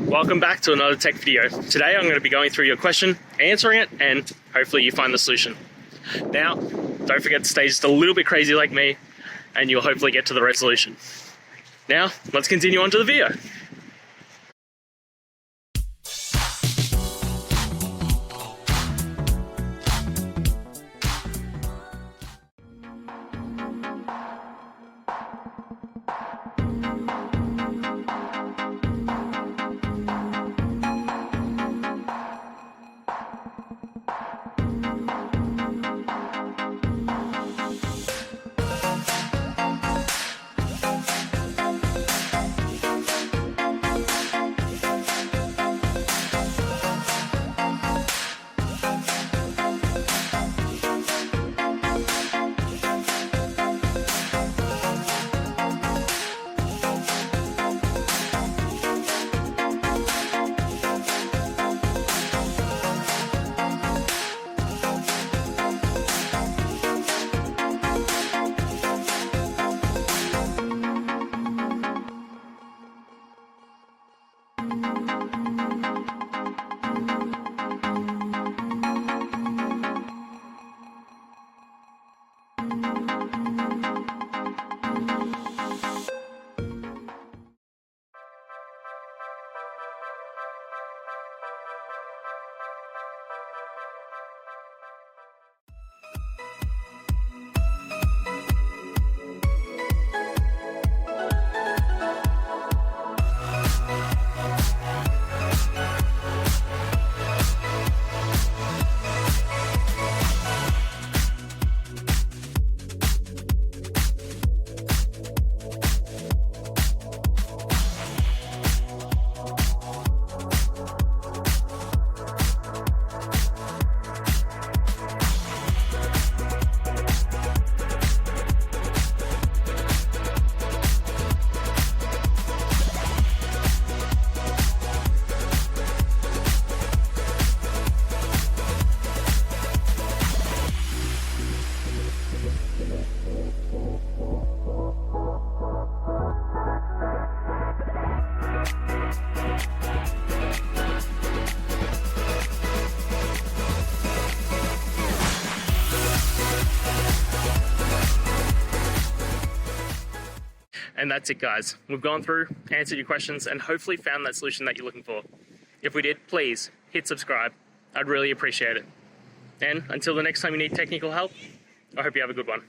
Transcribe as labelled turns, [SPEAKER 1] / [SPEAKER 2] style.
[SPEAKER 1] Welcome back to another tech video. Today I'm going to be going through your question, answering it, and hopefully you find the solution. Now, don't forget to stay just a little bit crazy like me, and you'll hopefully get to the resolution. Now, let's continue on to the video. And that's it, guys. We've gone through, answered your questions, and hopefully found that solution that you're looking for. If we did, please hit subscribe. I'd really appreciate it. And until the next time you need technical help, I hope you have a good one.